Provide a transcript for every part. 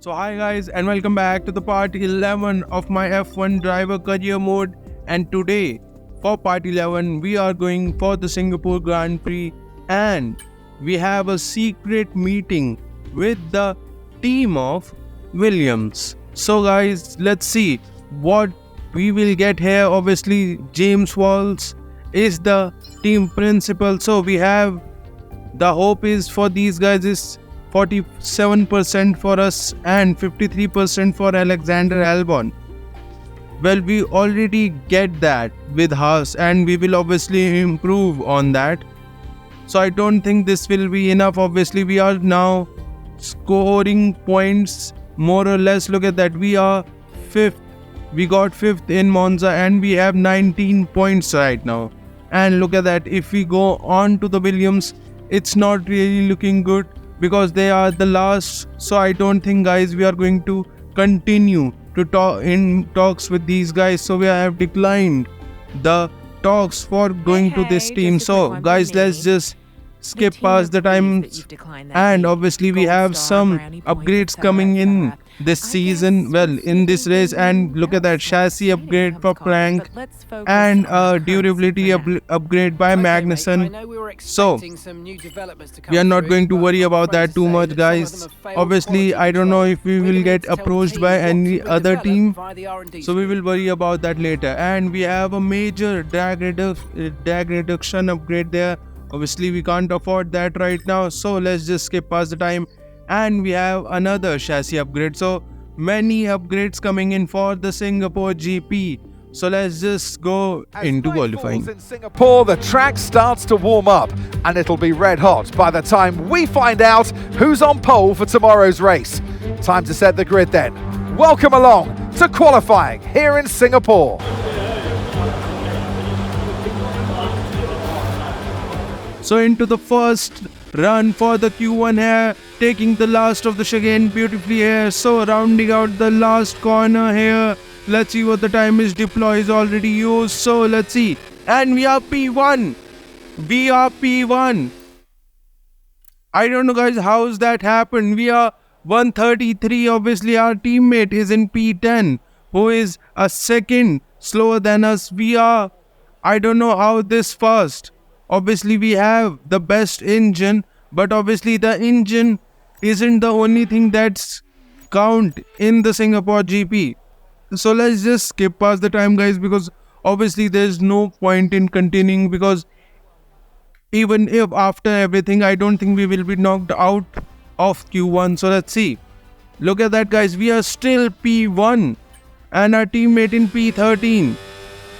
So hi guys and welcome back to the part 11 of my F1 driver career mode, and today for part 11 we are going for the Singapore Grand Prix and we have a secret meeting with the team of Williams. So guys, let's see what we will get here. Obviously James Walls is the team principal, so we have the hope is for these guys is 47% for us and 53% for Alexander Albon. Well, we already get that with Haas and we will obviously improve on that. So I don't think this will be enough. Obviously we are now scoring points more or less. Look at that, we are 5th. We got 5th in Monza and we have 19 points right now. And look at that, if we go on to the Williams, it's not really looking good because they are the last. So I don't think guys we are going to continue to talk in talks with these guys. So we have declined the talks for going to this team. So guys, let's just skip past the time, and obviously we have some upgrades coming in this season, well in this race. And look at that, chassis upgrade for Plank and durability upgrade by Magnussen. So we are not going to worry about that too much guys. Obviously I don't know if we will get approached by any other team, so we will worry about that later. And we have a major drag reduction upgrade there. Obviously we can't afford that right now, so let's just skip past the time. And we have another chassis upgrade. So many upgrades coming in for the Singapore GP. So let's just go into qualifying. In Singapore, the track starts to warm up and it'll be red hot by the time we find out who's on pole for tomorrow's race. Time to set the grid then. Welcome along to qualifying here in Singapore. So into the first run for the Q1 here, taking the last of the chicane beautifully here. So rounding out the last corner here. Let's see what the time is. Deploy is already used, so let's see. And we are P1. We are P1. I don't know guys how's that happened. We are 133. Obviously our teammate is in P10, who is a second slower than us. We are, I don't know how this fast. Obviously we have the best engine, but obviously the engine isn't the only thing that's count in the Singapore GP. So let's just skip past the time guys, because obviously there's no point in continuing, because even if after everything I don't think we will be knocked out of Q1. So let's see. Look at that guys, we are still P1 and our teammate in P13.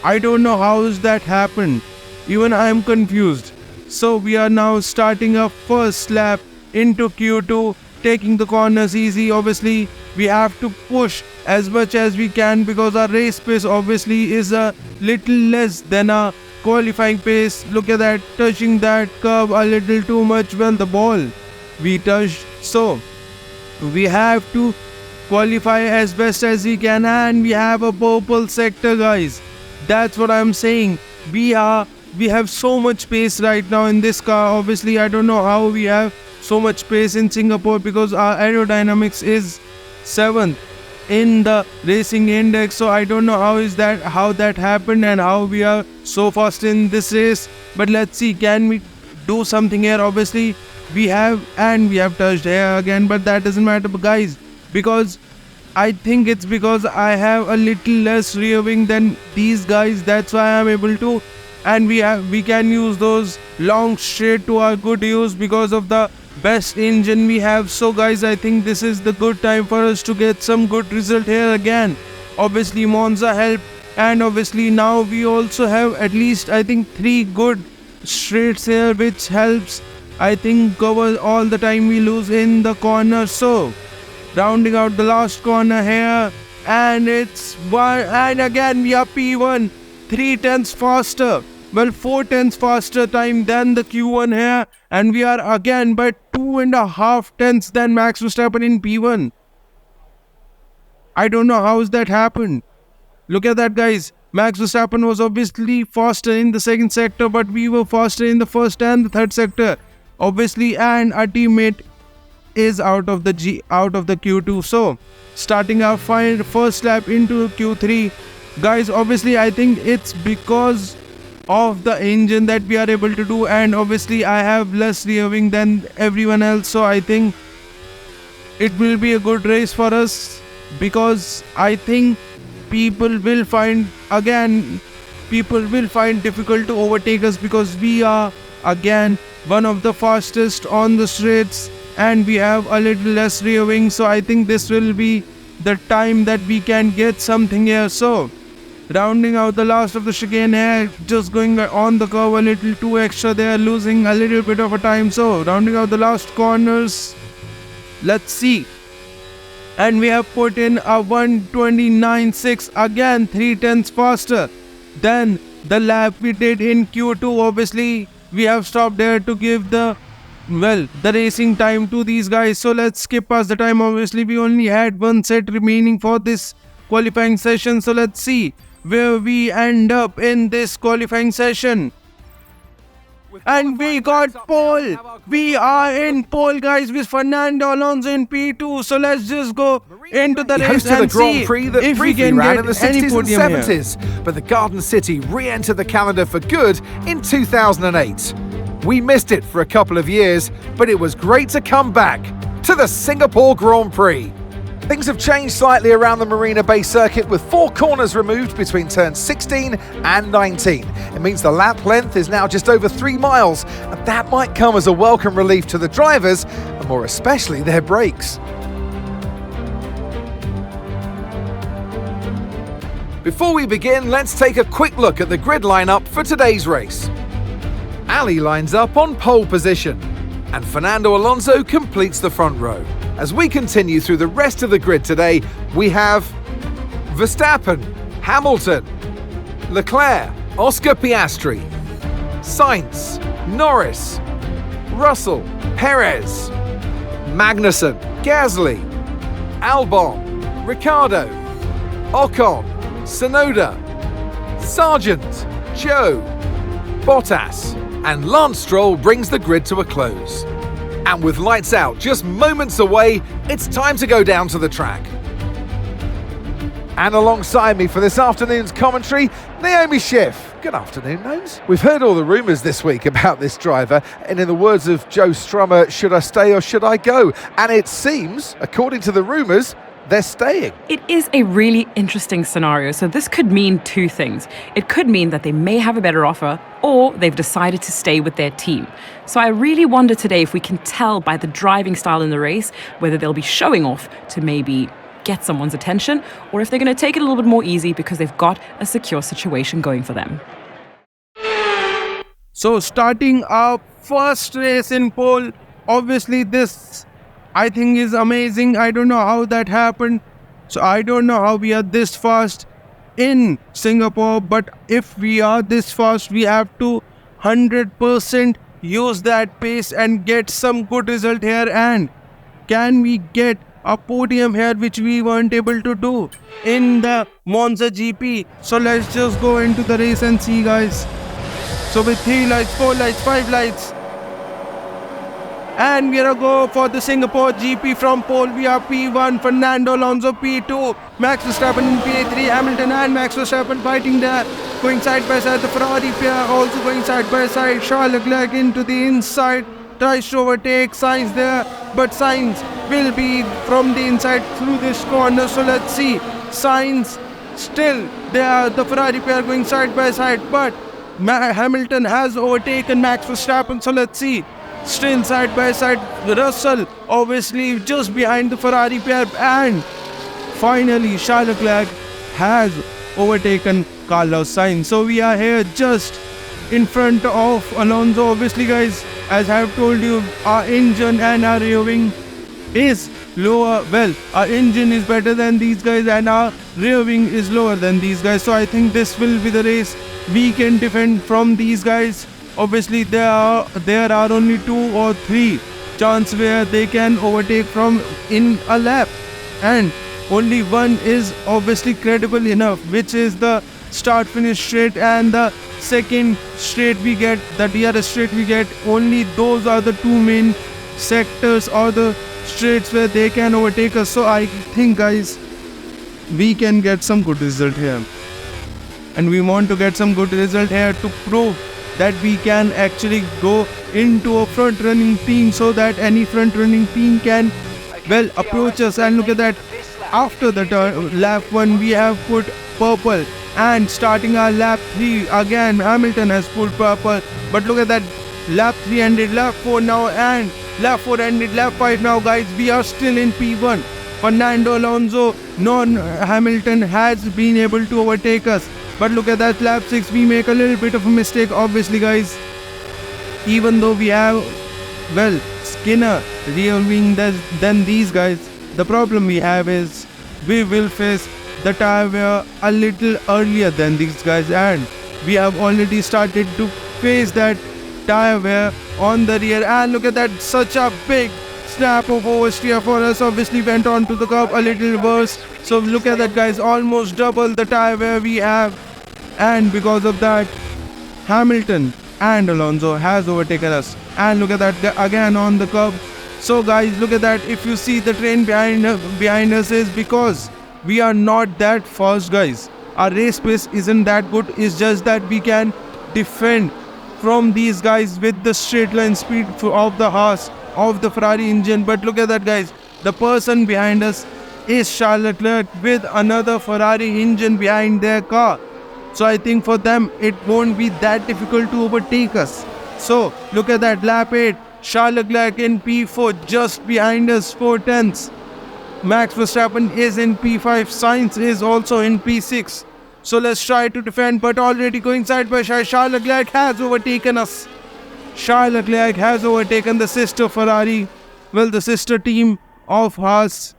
I don't know how's that happened. Even I am confused. So we are now starting our first lap into Q2, taking the corners easy. Obviously we have to push as much as we can because our race pace obviously is a little less than our qualifying pace. Look at that, touching that curb a little too much when the ball we touched. So we have to qualify as best as we can, and we have a purple sector guys. That's what I'm saying. We have so much space right now in this car. Obviously I don't know how we have so much space in Singapore, because our aerodynamics is 7th in the racing index. So I don't know how that happened and how we are so fast in this race. But let's see, can we do something here? Obviously we have touched here again, but that doesn't matter guys, because I think it's because I have a little less rear wing than these guys. That's why I'm able to. And we can use those long straight to our good use because of the best engine we have. So guys, I think this is the good time for us to get some good result here again. Obviously Monza helped, and obviously now we also have at least I think 3 good straights here, which helps I think cover all the time we lose in the corner. So rounding out the last corner here, and it's one, and again we are P1, 3/10 faster. Well, 4/10 faster time than the Q1 here, and we are again by 2.5 than Max Verstappen in P1. I don't know how's that happened. Look at that guys. Max Verstappen was obviously faster in the second sector, but we were faster in the first and the third sector. Obviously, and our teammate is out of the Q2. So starting our first lap into Q3, guys, obviously I think it's because of the engine that we are able to do, and obviously I have less revving than everyone else, so I think it will be a good race for us, because I think people will find difficult to overtake us, because we are again one of the fastest on the straights and we have a little less revving. So I think this will be the time that we can get something here. So rounding out the last of the chicane here, just going on the curve a little too extra there, losing a little bit of a time. So rounding out the last corners, let's see. And we have put in a 1:29.6, again 3/10 faster than the lap we did in Q2. Obviously we have stopped there to give the racing time to these guys. So let's skip past the time. Obviously we only had one set remaining for this qualifying session, so let's see where we end up in this qualifying session. And we got pole. We are in pole, guys, with Fernando Alonso in P2. So let's just go into the race and see if we can get in the any 60s podium and here. 70s, but the Garden City re-entered the calendar for good in 2008. We missed it for a couple of years, but it was great to come back to the Singapore Grand Prix. Things have changed slightly around the Marina Bay circuit, with 4 corners removed between turns 16 and 19. It means the lap length is now just over 3 miles, and that might come as a welcome relief to the drivers, and more especially their brakes. Before we begin, let's take a quick look at the grid lineup for today's race. Ali lines up on pole position, and Fernando Alonso completes the front row. As we continue through the rest of the grid today, we have Verstappen, Hamilton, Leclerc, Oscar Piastri, Sainz, Norris, Russell, Perez, Magnussen, Gasly, Albon, Ricciardo, Ocon, Tsunoda, Sargent, Joe, Bottas, and Lance Stroll brings the grid to a close. And with lights out just moments away, it's time to go down to the track. And alongside me for this afternoon's commentary, Naomi Schiff. Good afternoon, Gnomes. We've heard all the rumours this week about this driver, and in the words of Joe Strummer, should I stay or should I go? And it seems, according to the rumours, they're staying. It is a really interesting scenario. So this could mean 2 things. It could mean that they may have a better offer, or they've decided to stay with their team. So I really wonder today if we can tell by the driving style in the race whether they'll be showing off to maybe get someone's attention, or if they're going to take it a little bit more easy because they've got a secure situation going for them. So starting our first race in pole, obviously this I think is amazing. I don't know how that happened. So I don't know how we are this fast in Singapore, but if we are this fast, we have to 100% use that pace and get some good result here. And can we get a podium here, which we weren't able to do in the Monza GP? So let's just go into the race and see, guys. So with 3 lights, 4 lights, 5 lights, and we are go for the Singapore GP from pole. We are P1, Fernando Alonso P2, Max Verstappen in P3, Hamilton and Max Verstappen fighting there, going side by side. The Ferrari pair also going side by side. Charles Leclerc into the inside, tries to overtake Sainz there, but Sainz will be from the inside through this corner. So let's see, Sainz still there, the Ferrari pair going side by side, but Hamilton has overtaken Max Verstappen. So let's see, still side by side, Russell obviously just behind the Ferrari pair, and finally Charles Leclerc has overtaken Carlos Sainz. So we are here just in front of Alonso. Obviously, guys, as I have told you, our engine and our rear-wing is lower. Well, our engine is better than these guys and our rear-wing is lower than these guys. So I think this will be the race we can defend from these guys. Obviously, there are only 2 or 3 chances where they can overtake from in a lap, and only one is obviously credible enough, which is the start-finish straight and the second straight we get, the DRS straight we get. Only those are the 2 main sectors or the straights where they can overtake us. So I think, guys, we can get some good result here. And we want to get some good result here to prove that we can actually go into a front running team, so that any front running team can approach us. And look at that, after the lap 1 we have put purple, and starting our lap 3 again Hamilton has put purple. But look at that, lap 3 ended, lap 4 now, and lap 4 ended, lap 5 now, guys. We are still in P1. Fernando Alonso, Hamilton has been able to overtake us. But look at that, lap 6 we make a little bit of a mistake, obviously, guys. Even though we have Skinner revolving than these guys, the problem we have is we will face the tire wear a little earlier than these guys, and we have already started to face that tire wear on the rear. And look at that, such a big snap of oversteer for us. Obviously went on to the curb a little worse. So look at that, guys, almost double the tire wear we have, and because of that Hamilton and Alonso has overtaken us. And look at that, again on the curb. So guys, look at that, if you see the train behind us is because we are not that fast, guys. Our race pace isn't that good. It's just that we can defend from these guys with the straight line speed of the Haas, of the Ferrari engine. But look at that, guys, the person behind us is Charles Leclerc with another Ferrari engine behind their car. So I think for them it won't be that difficult to overtake us. So look at that, lap 8, Charles Leclerc in P4, just behind us 4/10. Max Verstappen is in P5, Sainz is also in P6. So let's try to defend, but already going side by side, Charles Leclerc has overtaken us. Charles Leclerc has overtaken the sister Ferrari, the sister team of Haas.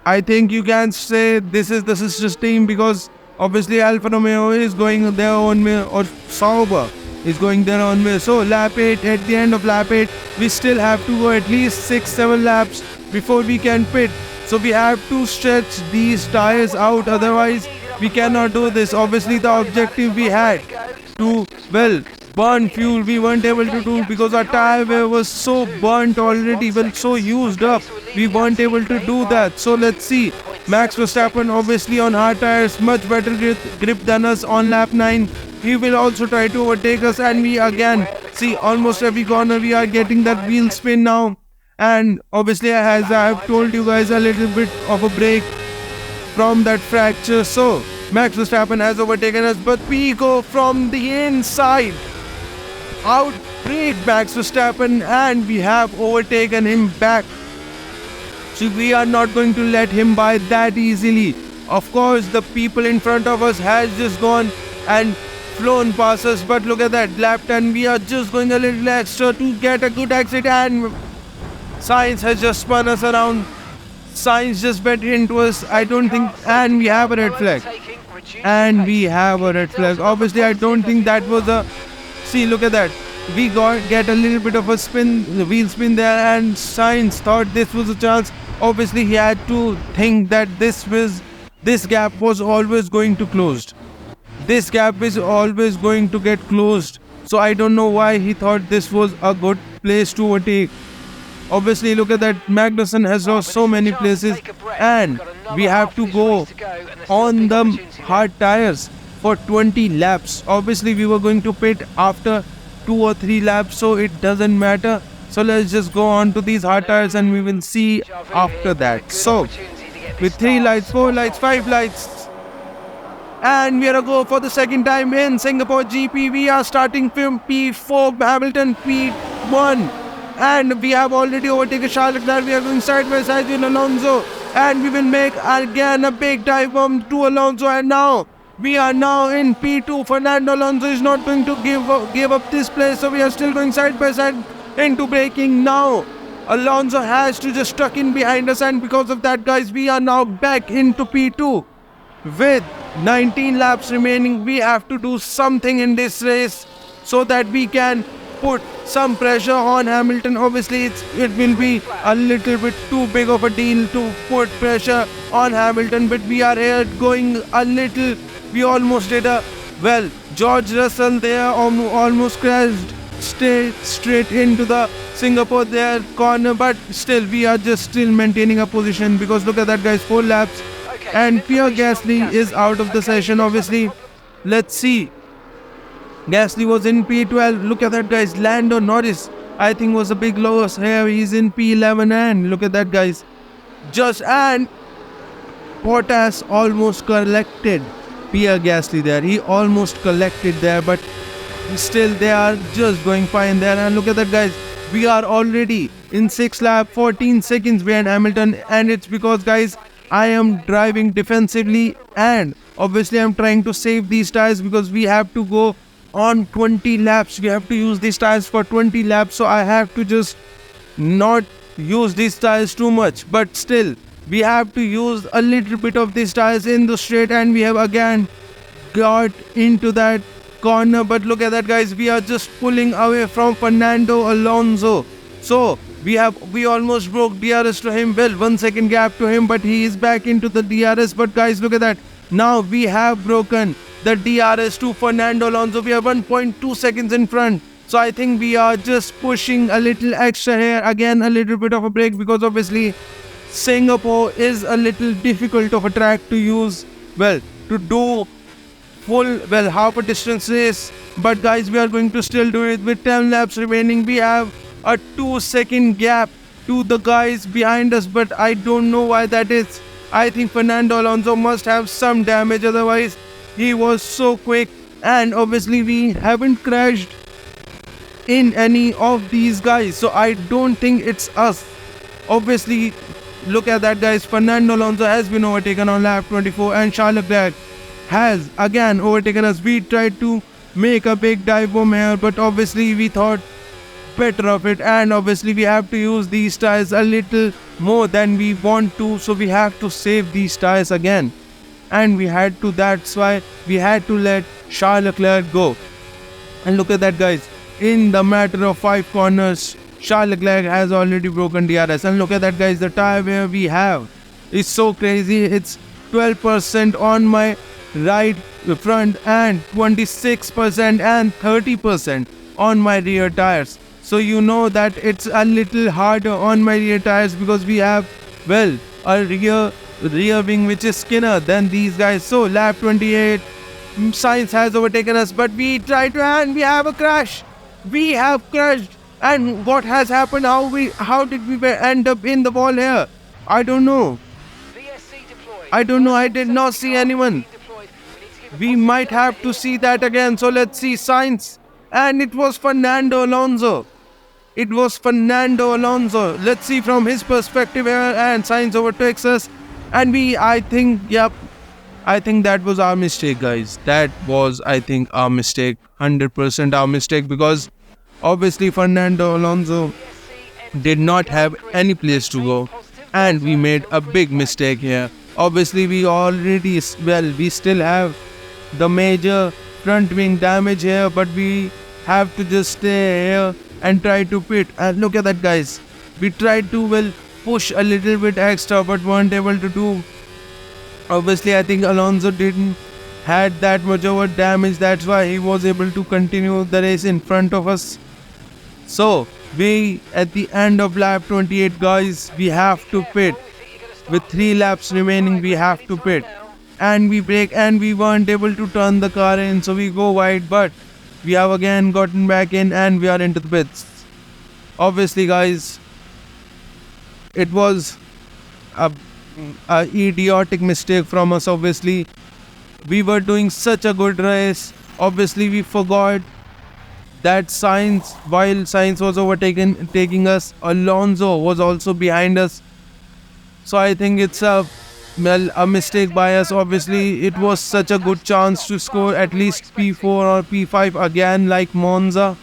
I think you can say this is the sister team because obviously Alfa Romeo is going their own way, or Sauber is going their own way. So lap 8, at the end of lap 8, we still have to go at least 6-7 laps before we can pit. So we have to stretch these tires out, otherwise we cannot do this. Obviously the objective we had to burn fuel, we weren't able to do because our tire wear was so burnt already, so used up, we weren't able to do that. So let's see, Max Verstappen obviously on hard tires, much better grip than us on lap 9. He will also try to overtake us, and we again see almost every corner we are getting that wheel spin now. And obviously, as I have told you guys, a little bit of a break from that fracture. So Max Verstappen has overtaken us, but we go from the inside, outbreak Max Verstappen, and we have overtaken him back. So we are not going to let him by that easily. Of course, the people in front of us has just gone and flown past us, but look at that, lap 10, we are just going a little extra to get a good exit, and Sainz has just spun us around. Sainz just bent into us, I don't think, and we have a red flag. Obviously, I don't think that was a... See, look at that. We get a little bit of a spin, the wheel spin there, and Sainz thought this was a chance. Obviously, he had to think that this gap was always going to closed. This gap is always going to get closed. So I don't know why he thought this was a good place to overtake. Obviously, look at that, Magnussen has lost so many places, and we have to go on the hard tires for 20 laps. Obviously, we were going to pit after 2 or 3 laps, so it doesn't matter. So let's just go on to these hard tires and we will see after that. So with 3 lights, 4 lights, 5 lights, and we are go for the second time in Singapore GP. We are starting from P4, Hamilton P1, and we have already overtaken Charles Leclerc. We are going side by side with Alonso, and we will make again a big dive bomb to Alonso, and now we are now in P2. Fernando Alonso is not going to give up this place, so we are still going side by side into braking now. Alonso has to just tuck in behind us, and because of that, guys, we are now back into P2. With 19 laps remaining, we have to do something in this race so that we can put some pressure on Hamilton. Obviously, it will be a little bit too big of a deal to put pressure on Hamilton, but we are here going a little. We almost did George Russell there almost crashed straight into the Singapore their corner, but still we are just still maintaining a position because look at that, guys, 4 laps and Pierre Gasly is out of the session. Obviously, let's see. Gasly was in P12. Look at that, guys. Lando Norris, I think, was a big loss here. He's in P11 and look at that, guys. And Bottas almost collected Pierre Gasly there. He almost collected there, but still they are just going fine there. And look at that, guys. We are already in 6th lap, 14 seconds behind Hamilton, and it's because, guys, I am driving defensively and obviously I'm trying to save these tires because we have to go on 20 laps. We have to use these tires for 20 laps, so I have to just not use these tires too much, but still we have to use a little bit of these tires in the straight, and we have again got into that corner. But look at that, guys, we are just pulling away from Fernando Alonso. So we almost broke DRS to him. Well, 1 second gap to him, but he is back into the DRS. But guys, look at that, now we have broken the DRS to Fernando Alonso. We are 1.2 seconds in front. So I think we are just pushing a little extra here. Again, a little bit of a break because obviously Singapore is a little difficult of a track to use, well, to do half a distance race. But guys, we are going to still do it with 10 laps remaining. We have a 2-second gap to the guys behind us, but I don't know why that is. I think Fernando Alonso must have some damage, otherwise he was so quick. And obviously we haven't crashed in any of these guys, so I don't think it's us. Obviously, look at that, guys, Fernando Alonso has been overtaken on lap 24 and Charles Leclerc has again overtaken us. We tried to make a big dive bomb here, but obviously we thought better of it, and obviously we have to use these tires a little more than we want to, so we have to save these tires again, and that's why we had to let Charles Leclerc go. And look at that, guys, in the matter of 5 corners Charles Leclerc has already broken DRS. And look at that, guys, the tire wear we have is so crazy. It's 12% on my right front and 26% and 30% on my rear tires. So you know that it's a little harder on my rear tires because we have, well, a rear wing which is skinner than these guys. So lap 28, Sainz has overtaken us, but we try to, and we have a crash. We have crashed. And what has happened? How did we end up in the wall here? I don't know. I did not see anyone. We might have to see that again. So let's see Sainz. And it was Fernando Alonso. Let's see from his perspective here. And Sainz overtakes us. And I think that was our mistake, guys. That was, I think, our mistake. 100% our mistake, because obviously Fernando Alonso did not have any place to go. And we made a big mistake here. Obviously we still have the major front wing damage here, but we have to just stay here and try to pit. And look at that, guys, we tried to push a little bit extra but weren't able to do. Obviously I think Alonso didn't had that much of damage, that's why he was able to continue the race in front of us. So we, at the end of lap 28, guys, we have to pit. With 3 laps remaining, we have to pit. And we brake, and we weren't able to turn the car in, so we go wide, but we have again gotten back in and we are into the pits. Obviously, guys, it was a idiotic mistake from us. Obviously, we were doing such a good race. Obviously, we forgot that while Sainz was taking us, Alonso was also behind us. So I think it's a mistake by us. Obviously, it was such a good chance to score at least P4 or P5 again like Monza.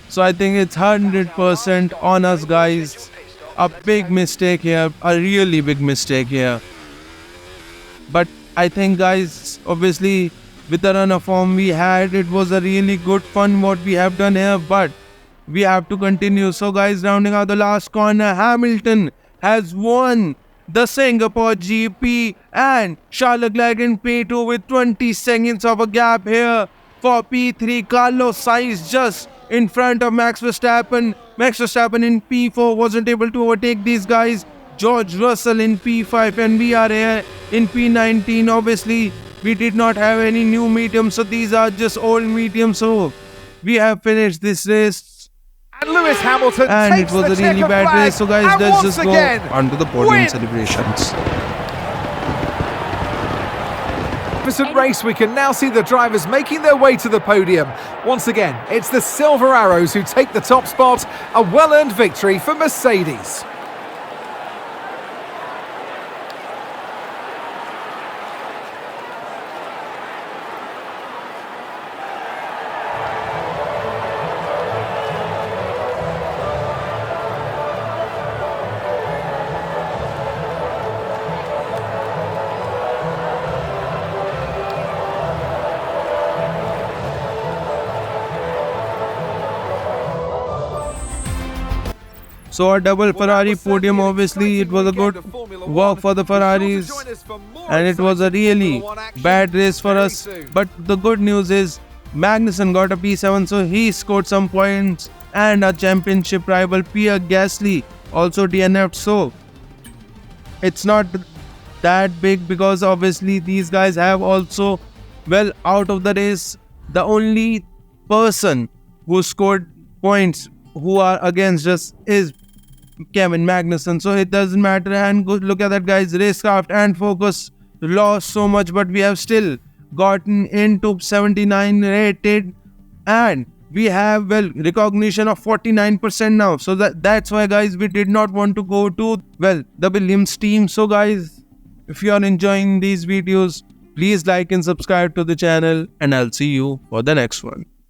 So I think it's 100% on us, guys. A big mistake here, a really big mistake here. But I think, guys, obviously with the run of form we had, it was a really good fun what we have done here, but we have to continue. So guys, rounding out the last corner, Hamilton has won the Singapore GP and Charles Leclerc in P2 with 20 seconds of a gap here for P3. Carlos Sainz just in front of Max Verstappen Max Verstappen in P4 wasn't able to overtake these guys. George Russell in P5 and we are here in P19. Obviously, we did not have any new mediums, so these are just old mediums. So we have finished this race. And Lewis Hamilton And takes it was the a really checker bad flag, race. So guys, and let's once just go again, onto the podium win. celebrations. Magnificent race. We can now see the drivers making their way to the podium. Once again, it's the Silver Arrows who take the top spot. A well-earned victory for Mercedes. So a double Ferrari podium, obviously it was a good work for the Ferraris and it was a really bad race for us. But the good news is Magnussen got a P7, so he scored some points, and our championship rival Pierre Gasly also DNF'd. So it's not that big because obviously these guys have also well out of the race. The only person who scored points who are against us is Kevin Magnussen, so it doesn't matter. And good, look at that, guys. Racecraft and Focus lost so much, but we have still gotten into 79 rated, and we have well recognition of 49% now. So that's why, guys, we did not want to go to well the Williams team. So guys, if you are enjoying these videos, please like and subscribe to the channel, and I'll see you for the next one.